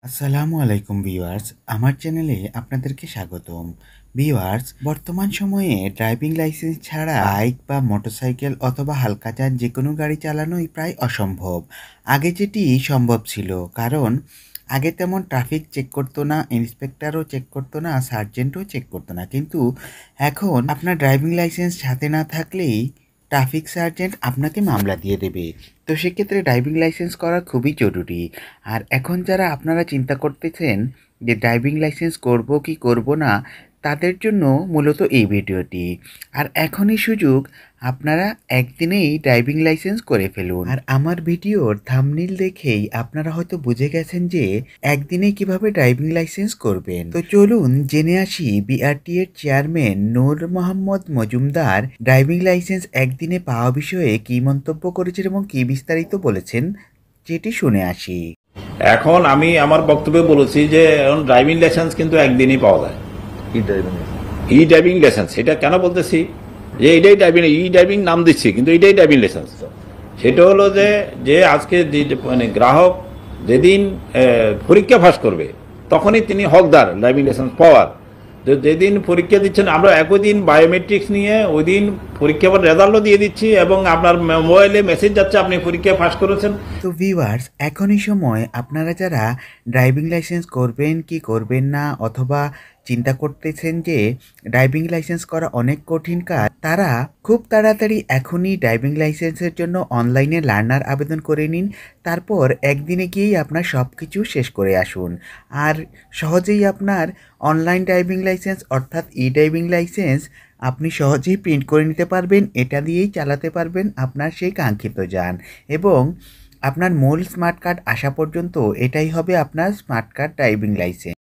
আসসালামু আলাইকুম ভিউয়ার্স, আমার চ্যানেলে আপনাদেরকে স্বাগতম। ভিউয়ার্স, বর্তমান সময়ে ড্রাইভিং লাইসেন্স ছাড়া বাইক বা মোটরসাইকেল অথবা হালকাযান যে কোনো গাড়ি চালানোই প্রায় অসম্ভব। আগে যেটি সম্ভব ছিল, কারণ আগে তেমন ট্রাফিক চেক করতো না, ইন্সপেক্টরও চেক করতো না, সার্জেন্টও চেক করতো না। কিন্তু এখন আপনার ড্রাইভিং লাইসেন্স সাথে না থাকলেই ট্রাফিক সার্জেন্ট আপনাকে মামলা দিয়ে দেবে। তো সেক্ষেত্রে ড্রাইভিং লাইসেন্স করা খুবই জরুরি। আর এখন যারা আপনারা চিন্তা করতেছেন যে ড্রাইভিং লাইসেন্স করব কি করব না, তাদের জন্য মূলত এই ভিডিওটি। আর এখনই সুযোগ, আপনারা একদিনেই ড্রাইভিং লাইসেন্স করে ফেলুন। আর আমার ভিডিওর থাম্বনেইল দেখেই আপনারা হয়তো বুঝে গেছেন যে একদিনে কিভাবে ড্রাইভিং লাইসেন্স করবেন। তো চলুন জেনে আসি বিআরটি এর চেয়ারম্যান নূর মোহাম্মদ মজুমদার ড্রাইভিং লাইসেন্স একদিনে পাওয়া বিষয়ে কী মন্তব্য করেছেন এবং কী বিস্তারিত বলেছেন, যেটি শুনে আসি। এখন আমি আমার বক্তব্যে বলেছি যে ড্রাইভিং লাইসেন্স কিন্তু একদিনই পাওয়া যায়। ই ড্রাইভিং লাইসেন্স এটা কেন বলতেছি যে এটাই ড্রাইভিং নাম দিচ্ছি, কিন্তু এটাই ড্রাইভিং লাইসেন্স। সেটা হলো যে যে আজকে মানে গ্রাহক যেদিন পরীক্ষা পাস করবে তখনই তিনি হকদার ড্রাইভিং লাইসেন্স পাওয়ার। যেদিন পরীক্ষা দিচ্ছেন আমরা একই দিন বায়োমেট্রিক্স নিয়ে ওই দিন পরীক্ষা রেজাল্টও দিয়ে দিচ্ছি এবং আপনার মোবাইলে মেসেজ যাচ্ছে আপনি পরীক্ষা পাস করেছেন। তো ভিউয়ার্স, এখনই সময় আপনারা যারা ড্রাইভিং লাইসেন্স করবেন কি করবেন না, অথবা চিন্তা করতেছেন যে ড্রাইভিং লাইসেন্স করা অনেক কঠিন কাজ, তারা খুব তাড়াতাড়ি এখনই ড্রাইভিং লাইসেন্সের জন্য অনলাইনে লার্নার আবেদন করে নিন। তারপর একদিনে গিয়েই আপনার সব কিছু শেষ করে আসুন। আর সহজেই আপনার অনলাইন ড্রাইভিং লাইসেন্স অর্থাৎ ই ড্রাইভিং লাইসেন্স আপনি সহজেই প্রিন্ট করে নিতে পারবেন। এটা দিয়েই চালাতে পারবেন আপনার সেই কাঙ্ক্ষিত যান, এবং আপনার মূল স্মার্ট কার্ড আসা পর্যন্ত এটাই হবে আপনার স্মার্ট কার্ড ড্রাইভিং লাইসেন্স।